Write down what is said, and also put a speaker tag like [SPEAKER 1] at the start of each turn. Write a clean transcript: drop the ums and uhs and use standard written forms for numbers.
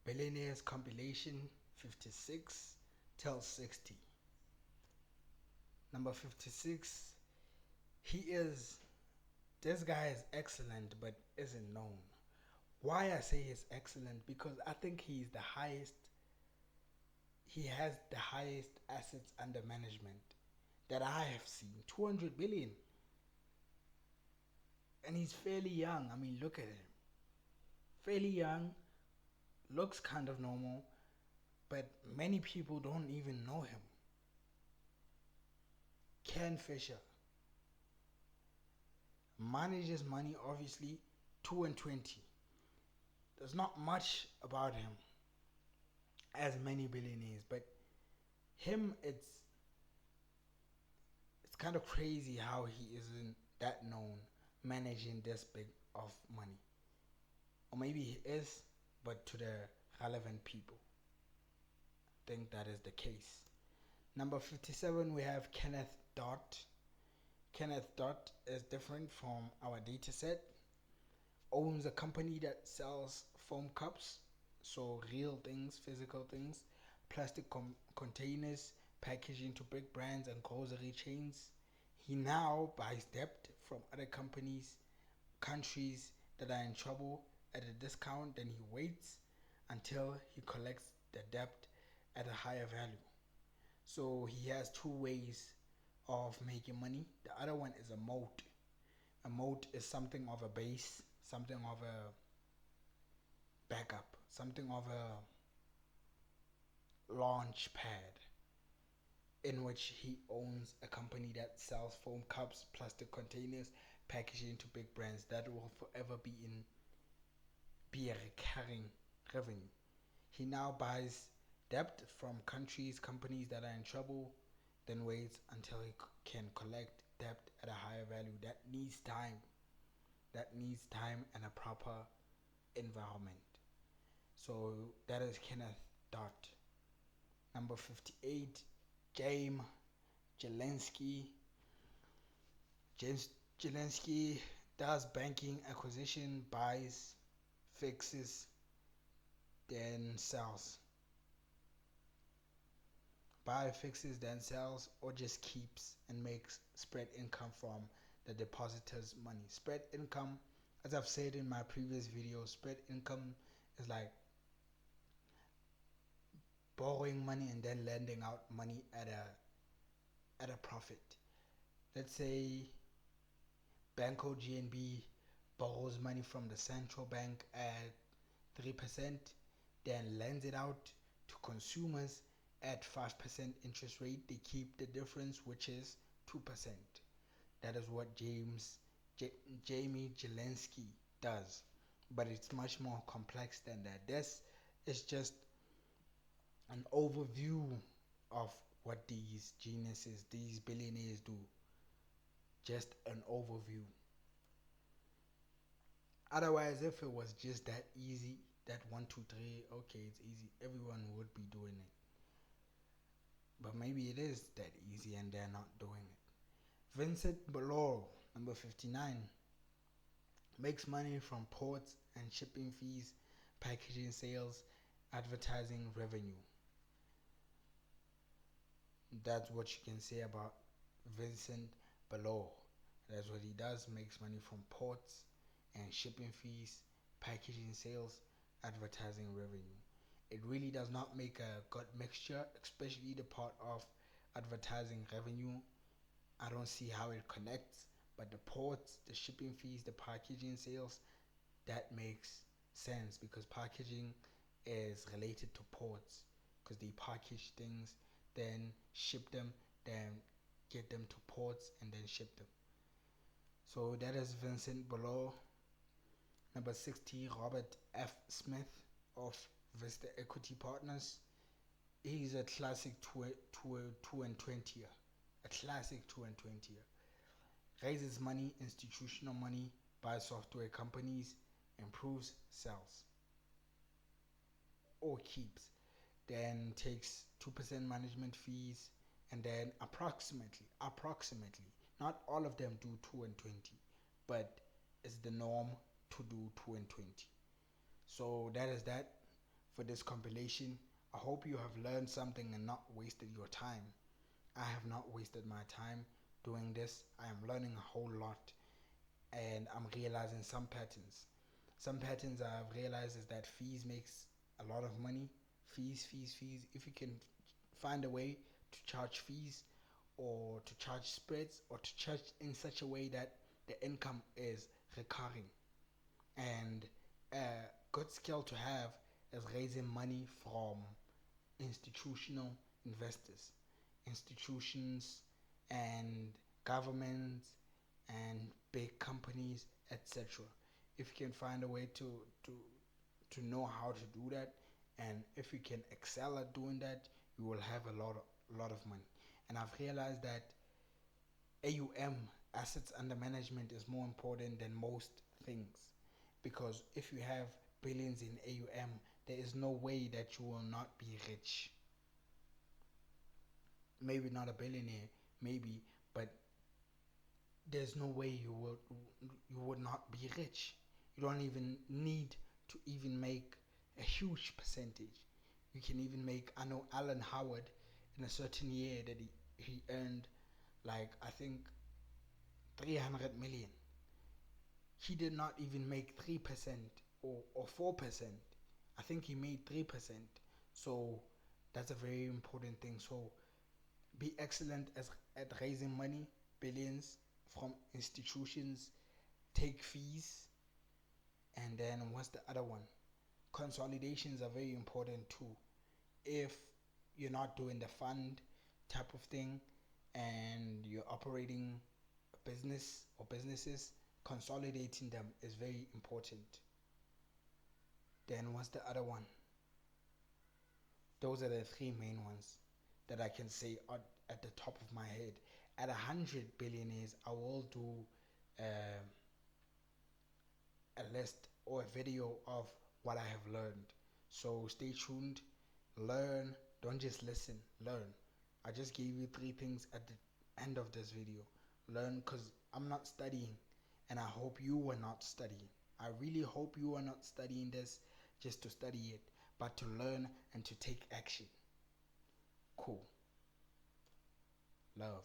[SPEAKER 1] Billionaires Compilation 56 till 60. Number 56, this guy is excellent but isn't known. Why I say he's excellent? Because I think he has the highest assets under management that I have seen. 200 billion. And he's fairly young. I mean, look at him. Fairly young, looks kind of normal, but many people don't even know him. Ken Fisher manages money, obviously. 2 and 20. There's not much about him as many billionaires, but him, it's kind of crazy how he isn't that known managing this big of money. Or maybe he is, but to the relevant people. I think that is the case. Number 57, we have Kenneth Dot. Kenneth Dot is different from our data set. Owns a company that sells foam cups, so real things, physical things, plastic containers, packaging to big brands and grocery chains. He now buys debt from other countries that are in trouble at a discount, then he waits until he collects the debt at a higher value. So he has two ways of making money. The other one is a moat. A moat is something of a base, something of a backup, something of a launch pad in which he owns a company that sells foam cups, plastic containers, packaging to big brands that will forever be a recurring revenue. He now buys debt from companies that are in trouble, then waits until he can collect debt at a higher value. That needs time. That needs time and a proper environment. So that is Kenneth Dot. Number 58, JAIME GILINSKI. James Gilinski does banking acquisition, buys, fixes, then sells. Buy, fixes, then sells, or just keeps and makes spread income from the depositor's money. Spread income, as I've said in my previous video, spread income is like borrowing money and then lending out money at a profit. Let's say Banco GNB borrows money from the central bank at 3%, then lends it out to consumers at 5% interest rate. They keep the difference, which is 2%. That is what JAIME GILINSKI does, but it's much more complex than that. This is just an overview of what these geniuses, these billionaires do. Just an overview. Otherwise, if it was just that easy, that 1, 2, 3, okay, it's easy, everyone would be doing it. But maybe it is that easy and they're not doing it. Vincent BOLLORE, number 59, makes money from ports and shipping fees, packaging sales, advertising revenue. That's what you can say about Vincent BOLLORE. That's what he does, makes money from ports and shipping fees, packaging sales, advertising revenue. It really does not make a good mixture, especially the part of advertising revenue. I don't see how it connects, but the ports, the shipping fees, the packaging sales, that makes sense because packaging is related to ports because they package things, then ship them, then get them to ports and then ship them. So that is Vincent BOLLORE. Number 60, Robert F. Smith of Vista Equity Partners. He's a classic 2 and 20-year. A classic 2 and 20-year. Raises money, institutional money, buys software companies, improves, sells, or keeps. Then takes 2% management fees, and then approximately, not all of them do 2 and 20, but it's the norm to do 2 and 20. So that is that. for this compilation. I hope you have learned something and not wasted your time. I have not wasted my time doing this. I am learning a whole lot, and I'm realizing some patterns. Some patterns I've realized is that fees makes a lot of money. Fees. If you can find a way to charge fees or to charge spreads or to charge in such a way that the income is recurring. And a good skill to have is raising money from institutional investors, institutions and governments and big companies, etc. If you can find a way to know how to do that, and if you can excel at doing that, you will have a lot of money. And I've realized that AUM, assets under management, is more important than most things, because if you have billions in AUM, there is no way that you will not be rich. Maybe not a billionaire, maybe, but there's no way you would not be rich. You don't even need to even make a huge percentage. You can even make, I know Alan Howard, in a certain year that he earned, like, I think 300 million. He did not even make 3% or 4%. I think he made 3%. So that's a very important thing. So be excellent at raising money, billions from institutions, take fees, and then what's the other one? Consolidations are very important too. If you're not doing the fund type of thing and you're operating a business or businesses, consolidating them is very important. Then what's the other one? Those are the three main ones that I can say at the top of my head. At 100 billionaires, I will do uh, a list or a video of what I have learned. So stay tuned, learn, don't just listen, learn. I just gave you three things at the end of this video. Learn, because I'm not studying, and I hope you are not studying. I really hope you are not studying this just to study it, but to learn and to take action. Cool. Love.